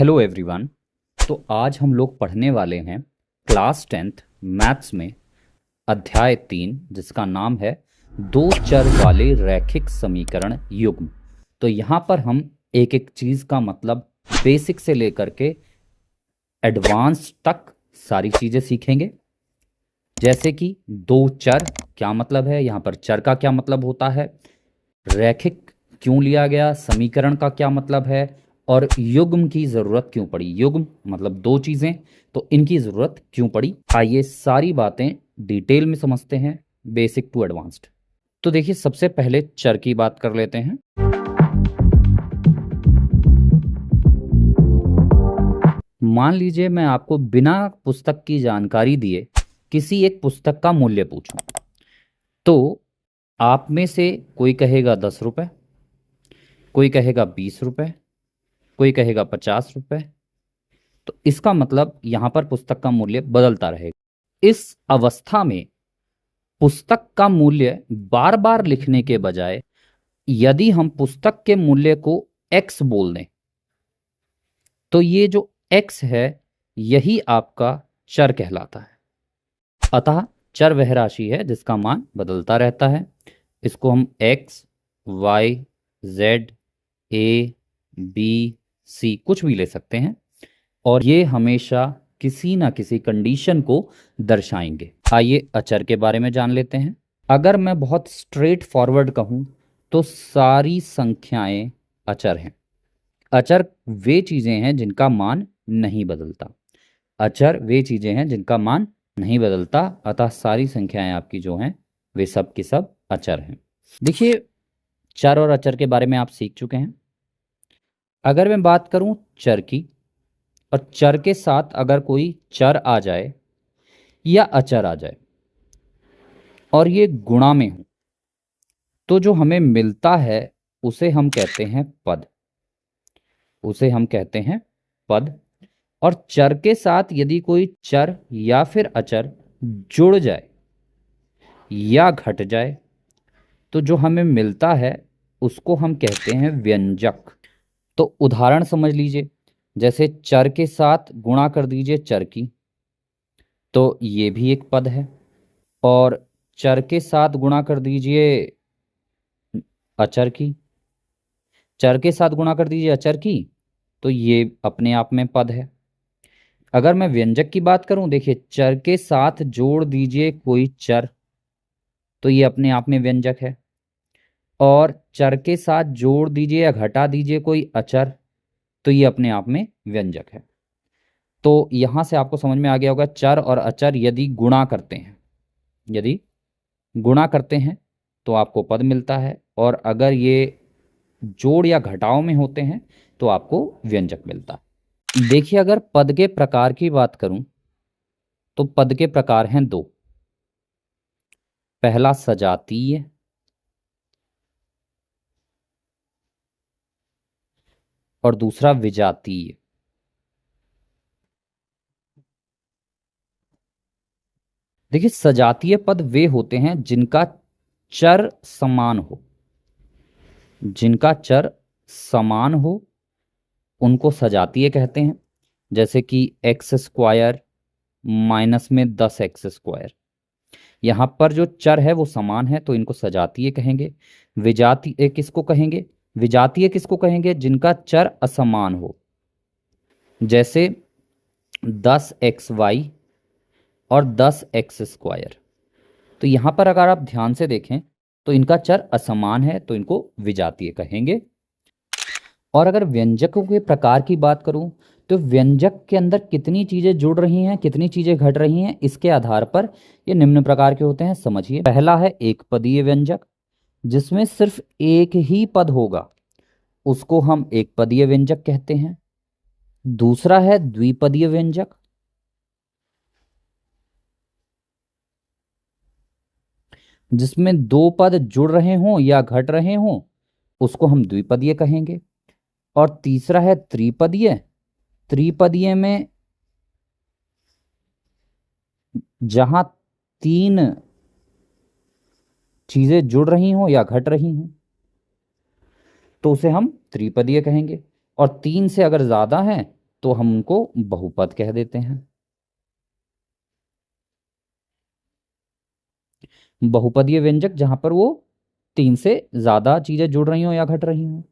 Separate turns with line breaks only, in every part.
Hello everyone. तो आज हम लोग पढ़ने वाले हैं क्लास 10th मैथ्स में अध्याय 3 जिसका नाम है दो चर वाले रैखिक समीकरण युग्म। तो यहाँ पर हम एक एक चीज़ का मतलब बेसिक से लेकर के एडवांस तक सारी चीज़ें सीखेंगे। जैसे कि दो चर क्या मतलब है, यहाँ पर चर का क्या मतलब होता है, रैखिक क्यों लिया गया, समीकरण का क्या मतलब है और युग्म की ज़रूरत क्यों पड़ी। युग्म मतलब दो चीज़ें, तो इनकी ज़रूरत क्यों पड़ी। आइए सारी बातें डिटेल में समझते हैं, बेसिक टू एडवांस्ड। तो देखिए, सबसे पहले चर की बात कर लेते हैं। मान लीजिए मैं आपको बिना पुस्तक की जानकारी दिए किसी एक पुस्तक का मूल्य पूछूं, तो आप में से कोई कहेगा 10 रुपये, कोई कहेगा 20 रुपये, कोई कहेगा 50 रुपये। तो इसका मतलब यहाँ पर पुस्तक का मूल्य बदलता रहेगा। इस अवस्था में पुस्तक का मूल्य बार बार लिखने के बजाय यदि हम पुस्तक के मूल्य को x बोल दें, तो ये जो x है यही आपका चर कहलाता है। अतः चर वह राशि है जिसका मान बदलता रहता है। इसको हम x, y, z, a, b, c कुछ भी ले सकते हैं और ये हमेशा किसी ना किसी कंडीशन को दर्शाएंगे। आइए अचर के बारे में जान लेते हैं। अगर मैं बहुत स्ट्रेट फॉरवर्ड कहूँ तो सारी संख्याएं अचर हैं। अचर वे चीज़ें हैं जिनका मान नहीं बदलता। अचर वे चीज़ें हैं जिनका मान नहीं बदलता, अतः सारी संख्याएं आपकी जो हैं वे सब की सब अचर हैं। देखिए, चर और अचर के बारे में आप सीख चुके हैं। अगर मैं बात करूं चर की, और चर के साथ अगर कोई चर आ जाए या अचर आ जाए और ये गुणा में हो, तो जो हमें मिलता है उसे हम कहते हैं पद। उसे हम कहते हैं पद। और चर के साथ यदि कोई चर या फिर अचर जुड़ जाए या घट जाए, तो जो हमें मिलता है उसको हम कहते हैं व्यंजक। तो उदाहरण समझ लीजिए, जैसे चर के साथ गुणा कर दीजिए चर की, तो ये भी एक पद है। और चर के साथ गुणा कर दीजिए अचर की, चर के साथ गुणा कर दीजिए अचर की, तो ये अपने आप में पद है। अगर मैं व्यंजक की बात करूं, देखिए चर के साथ जोड़ दीजिए कोई चर, तो ये अपने आप में व्यंजक है। और चर के साथ जोड़ दीजिए या घटा दीजिए कोई अचर, तो ये अपने आप में व्यंजक है। तो यहां से आपको समझ में आ गया होगा, चर और अचर यदि गुणा करते हैं, यदि गुणा करते हैं तो आपको पद मिलता है, और अगर ये जोड़ या घटाव में होते हैं तो आपको व्यंजक मिलता है। देखिए, अगर पद के प्रकार की बात करूं तो पद के प्रकार हैं दो। पहला सजातीय और दूसरा विजातीय। देखिए, सजातीय पद वे होते हैं जिनका चर समान हो। जिनका चर समान हो उनको सजातीय कहते हैं। जैसे कि x² माइनस में 10x², यहाँ पर जो चर है वो समान है तो इनको सजातीय कहेंगे। विजातीय किसको कहेंगे? विजातीय किसको कहेंगे? जिनका चर असमान हो। जैसे 10xy और 10x²। तो यहाँ पर अगर आप ध्यान से देखें तो इनका चर असमान है तो इनको विजातीय कहेंगे। और अगर व्यंजकों के प्रकार की बात करूं तो व्यंजक के अंदर कितनी चीज़ें जुड़ रही हैं, कितनी चीज़ें घट रही हैं, इसके आधार पर ये निम्न प्रकार के होते हैं। समझिए, पहला है एक पदीय व्यंजक, जिसमें सिर्फ एक ही पद होगा, उसको हम एक पदीय व्यंजक कहते हैं। दूसरा है द्विपदीय व्यंजक, जिसमें दो पद जुड़ रहे हों या घट रहे हों, उसको हम द्विपदीय कहेंगे। और तीसरा है त्रिपदीय। त्रिपदीय में जहां तीन चीजें जुड़ रही हों या घट रही हों, तो उसे हम त्रिपदीय कहेंगे। और तीन से अगर ज्यादा है तो हम उनको बहुपद कह देते हैं। बहुपदीय व्यंजक जहां पर वो 3 से ज्यादा चीजें जुड़ रही हो या घट रही हो।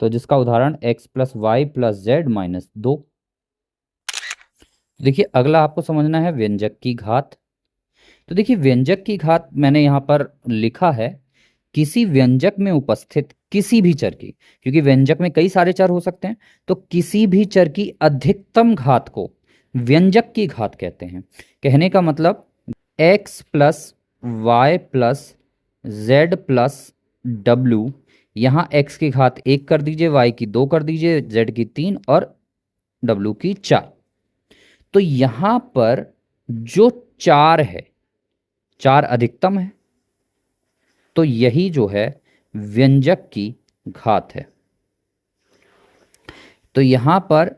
तो जिसका उदाहरण x+y+z-2। देखिए अगला आपको समझना है व्यंजक की घात। तो देखिए व्यंजक की घात मैंने यहाँ पर लिखा है किसी व्यंजक में उपस्थित किसी भी चर की, क्योंकि व्यंजक में कई सारे चर हो सकते हैं, तो किसी भी चर की अधिकतम घात को व्यंजक की घात कहते हैं। कहने का मतलब x+y+z+w, यहाँ x की घात 1 कर दीजिए, y की 2 कर दीजिए, z की 3 और w की 4। तो यहां पर जो 4 है, 4 अधिकतम है, तो यही जो है व्यंजक की घात है। तो यहां पर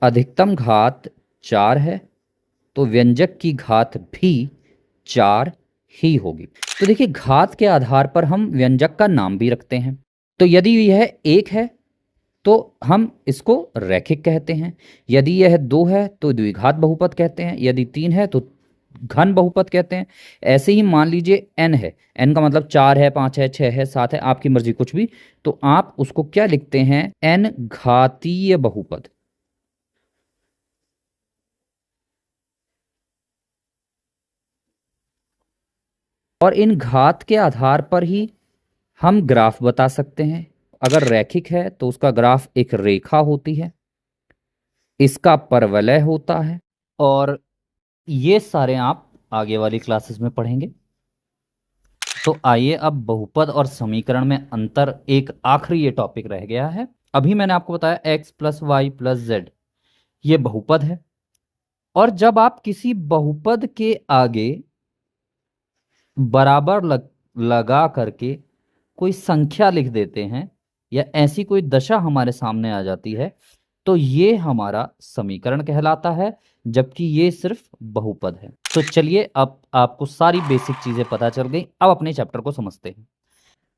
अधिकतम घात 4 है, तो व्यंजक की घात भी 4 ही होगी। तो देखिए घात के आधार पर हम व्यंजक का नाम भी रखते हैं। तो यदि यह 1 है तो हम इसको रैखिक कहते हैं, यदि यह 2 है तो द्विघात बहुपद कहते हैं, यदि 3 है तो घन बहुपद कहते हैं। ऐसे ही मान लीजिए n है, n का मतलब 4 है, 5 है, 6 है, 7 है, आपकी मर्जी कुछ भी, तो आप उसको क्या लिखते हैं, n घातीय बहुपद। और इन घात के आधार पर ही हम ग्राफ बता सकते हैं। अगर रैखिक है तो उसका ग्राफ एक रेखा होती है, इसका परवलय होता है, और ये सारे आप आगे वाली क्लासेस में पढ़ेंगे। तो आइए अब बहुपद और समीकरण में अंतर, एक आखिरी ये टॉपिक रह गया है। अभी मैंने आपको बताया x+y+z ये बहुपद है, और जब आप किसी बहुपद के आगे बराबर लगा करके कोई संख्या लिख देते हैं या ऐसी कोई दशा हमारे सामने आ जाती है, तो ये हमारा समीकरण कहलाता है, जबकि ये सिर्फ बहुपद है। तो चलिए अब आपको सारी बेसिक चीजें पता चल गई, अब अपने चैप्टर को समझते हैं।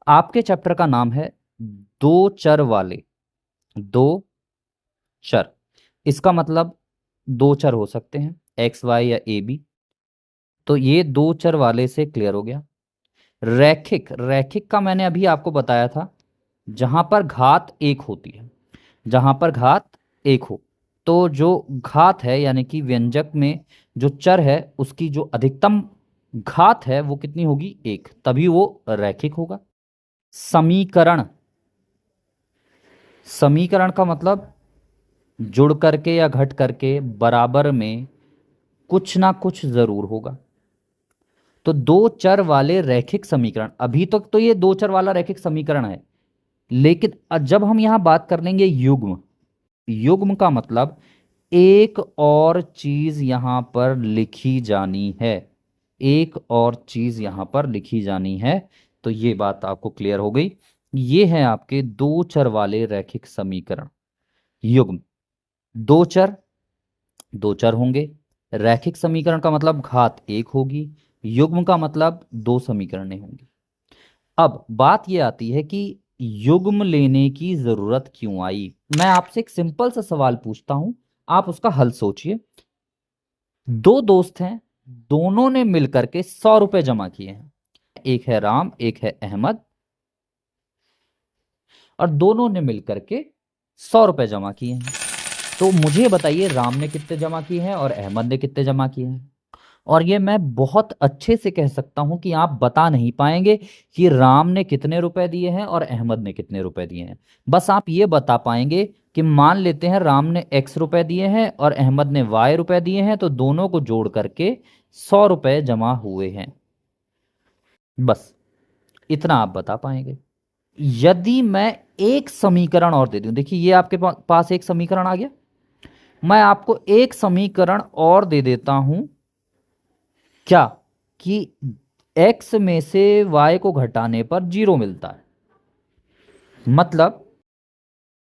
आपके चैप्टर का नाम है दो चर वाले दो चर। इसका मतलब दो चर हो सकते हैं एक्स वाई या ए बी। तो ये दो चर वाले से क्लियर हो गया। रैखिक, रैखिक का मैंने अभी आपको बताया था जहां पर घात एक होती है, जहां पर घात एक हो, तो जो घात है यानी कि व्यंजक में जो चर है उसकी जो अधिकतम घात है वो कितनी होगी, एक, तभी वो रैखिक होगा। समीकरण, समीकरण का मतलब जुड़ करके या घट करके बराबर में कुछ ना कुछ जरूर होगा। तो दो चर वाले रैखिक समीकरण, अभी तक तो ये दो चर वाला रैखिक समीकरण है, लेकिन जब हम यहां बात कर लेंगे युग्म, युग्म का मतलब एक और चीज यहां पर लिखी जानी है, एक और चीज यहां पर लिखी जानी है। तो ये बात आपको क्लियर हो गई। ये है आपके दो चर वाले रैखिक समीकरण। युग्म, दो चर, दो चर होंगे। रैखिक समीकरण का मतलब घात एक होगी। युग्म का मतलब दो समीकरणें होंगी। अब बात यह आती है कि युग्म लेने की जरूरत क्यों आई। मैं आपसे एक सिंपल सा सवाल पूछता हूं, आप उसका हल सोचिए। दो दोस्त हैं, दोनों ने मिलकर के 100 रुपए जमा किए हैं। एक है राम, एक है अहमद, और दोनों ने मिलकर के 100 रुपए जमा किए हैं। तो मुझे बताइए राम ने कितने जमा किए हैं और अहमद ने कितने जमा किए हैं। और ये मैं बहुत अच्छे से कह सकता हूं कि आप बता नहीं पाएंगे कि राम ने कितने रुपए दिए हैं और अहमद ने कितने रुपए दिए हैं। बस आप ये बता पाएंगे कि मान लेते हैं राम ने x रुपए दिए हैं और अहमद ने y रुपए दिए हैं, तो दोनों को जोड़ करके 100 रुपए जमा हुए हैं। बस इतना आप बता पाएंगे। यदि मैं एक समीकरण और दे दूं, देखिए ये आपके पास एक समीकरण आ गया, मैं आपको एक समीकरण और दे देता हूं, क्या कि x में से y को घटाने पर 0 मिलता है। मतलब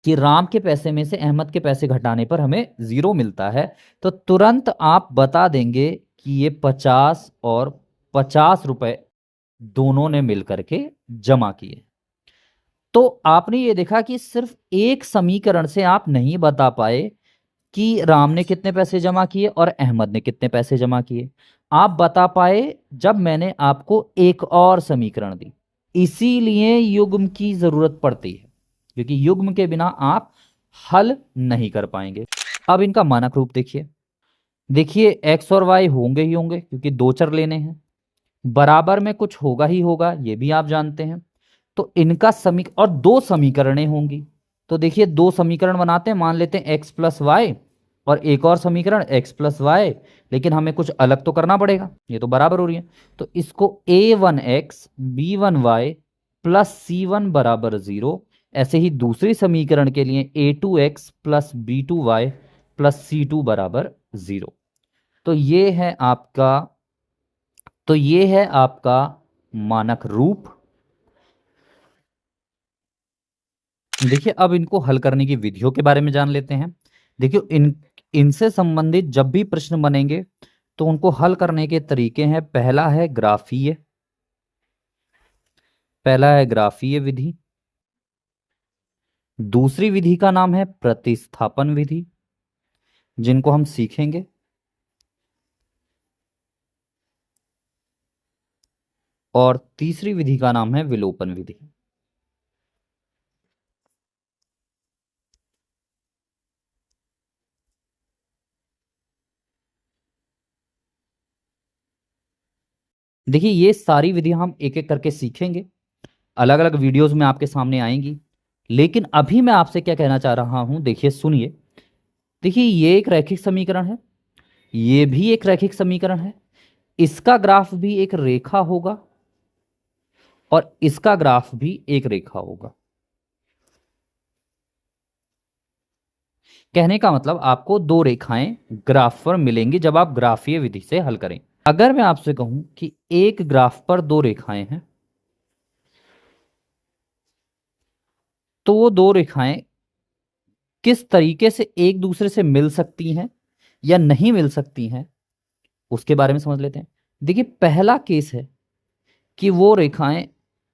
कि राम के पैसे में से अहमद के पैसे घटाने पर हमें 0 मिलता है। तो तुरंत आप बता देंगे कि ये 50 और 50 रुपए दोनों ने मिलकर के जमा किए। तो आपने ये देखा कि सिर्फ एक समीकरण से आप नहीं बता पाए कि राम ने कितने पैसे जमा किए और अहमद ने कितने पैसे जमा किए। आप बता पाए जब मैंने आपको एक और समीकरण दी। इसीलिए युग्म की जरूरत पड़ती है, क्योंकि युग्म के बिना आप हल नहीं कर पाएंगे। अब इनका मानक रूप देखिए। देखिए एक्स और वाई होंगे ही होंगे, क्योंकि दो चर लेने हैं। बराबर में कुछ होगा ही होगा, ये भी आप जानते हैं। तो इनका और दो समीकरणें होंगी। तो देखिए दो समीकरण बनाते हैं, मान लेते हैं एक्स प्लस वाई और एक और समीकरण एक्स प्लस वाई, लेकिन हमें कुछ अलग तो करना पड़ेगा, ये तो बराबर हो रही है। तो इसको a1x b1y प्लस c1 बराबर 0, ऐसे ही दूसरी समीकरण के लिए a2x plus b2y plus c2 बराबर 0। तो ये है आपका मानक रूप। देखिए अब इनको हल करने की विधियों के बारे में जान लेते हैं। देखिए इनसे संबंधित जब भी प्रश्न बनेंगे तो उनको हल करने के तरीके हैं। पहला है ग्राफीय विधि। दूसरी विधि का नाम है प्रतिस्थापन विधि, जिनको हम सीखेंगे। और तीसरी विधि का नाम है विलोपन विधि। देखिए ये सारी विधियां हम एक एक करके सीखेंगे, अलग अलग वीडियोस में आपके सामने आएंगी। लेकिन अभी मैं आपसे क्या कहना चाह रहा हूं, देखिए सुनिए। देखिए ये एक रैखिक समीकरण है, ये भी एक रैखिक समीकरण है। इसका ग्राफ भी एक रेखा होगा और इसका ग्राफ भी एक रेखा होगा। कहने का मतलब आपको दो रेखाएं ग्राफ पर मिलेंगी जब आप ग्राफीय विधि से हल करें। अगर मैं आपसे कहूं कि एक ग्राफ पर दो रेखाएं हैं, तो वो दो रेखाएं किस तरीके से एक दूसरे से मिल सकती हैं या नहीं मिल सकती हैं, उसके बारे में समझ लेते हैं। देखिए पहला केस है कि वो रेखाएं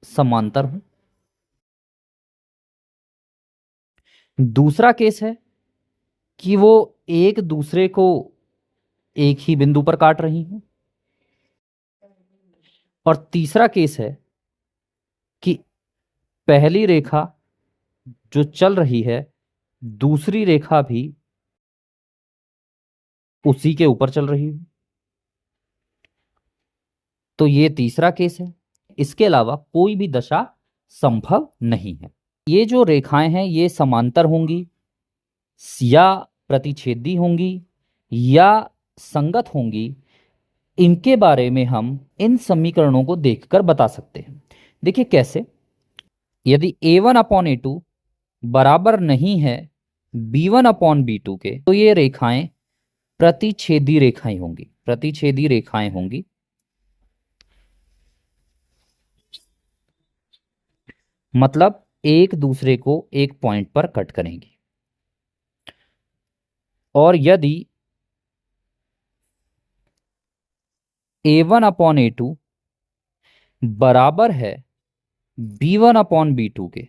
समांतर हों। दूसरा केस है कि वो एक दूसरे को एक ही बिंदु पर काट रही हैं। और तीसरा केस है कि पहली रेखा जो चल रही है, दूसरी रेखा भी उसी के ऊपर चल रही है। तो ये तीसरा केस है। इसके अलावा कोई भी दशा संभव नहीं है। ये जो रेखाएं हैं ये समांतर होंगी या प्रतिच्छेदी होंगी या संगत होंगी, इनके बारे में हम इन समीकरणों को देखकर बता सकते हैं। देखिए कैसे। यदि a1/a2 बराबर नहीं है b1/b2 के, तो ये रेखाएं प्रतिच्छेदी रेखाएं होंगी, प्रतिच्छेदी रेखाएं होंगी। मतलब एक दूसरे को एक पॉइंट पर कट करेंगी। और यदि a1/a2 बराबर है b1/b2 के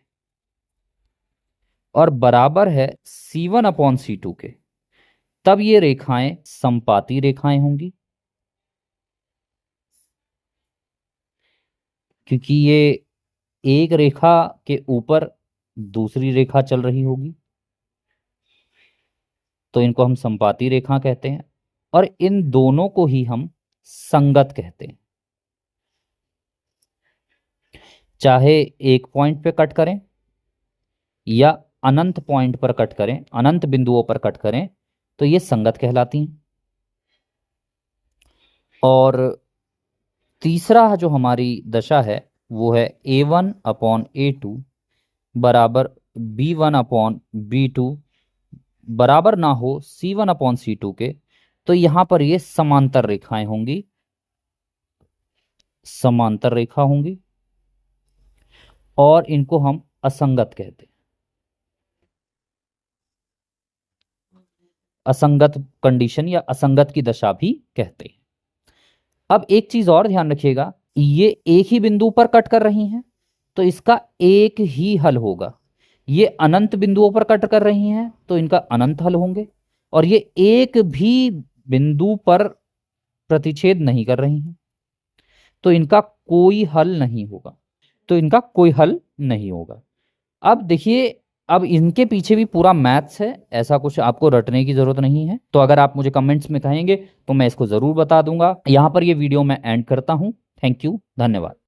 और बराबर है c1/c2 के, तब ये रेखाएं समपाती रेखाएं होंगी, क्योंकि ये एक रेखा के ऊपर दूसरी रेखा चल रही होगी, तो इनको हम समपाती रेखा कहते हैं। और इन दोनों को ही हम संगत कहते हैं। चाहे एक पॉइंट पे कट करें या अनंत पॉइंट पर कट करें, अनंत बिंदुओं पर कट करें, तो ये संगत कहलाती हैं। और तीसरा जो हमारी दशा है वो है a1/a2 बराबर b1/b2 बराबर ना हो c1/c2 के, तो यहां पर ये समांतर रेखाएं होंगी, समांतर रेखा होंगी और इनको हम असंगत कहते हैं। असंगत कंडीशन या असंगत की दशा भी कहते हैं। अब एक चीज और ध्यान रखिएगा, ये एक ही बिंदु पर कट कर रही हैं, तो इसका एक ही हल होगा। ये अनंत बिंदुओं पर कट कर रही हैं तो इनका अनंत हल होंगे, और ये एक भी बिंदु पर प्रतिच्छेद नहीं कर रही हैं तो इनका कोई हल नहीं होगा। तो इनका कोई हल नहीं होगा। अब देखिए, अब इनके पीछे भी पूरा मैथ्स है, ऐसा कुछ आपको रटने की जरूरत नहीं है। तो अगर आप मुझे कमेंट्स में कहेंगे तो मैं इसको जरूर बता दूंगा। यहां पर ये वीडियो मैं एंड करता हूं। थैंक यू, धन्यवाद।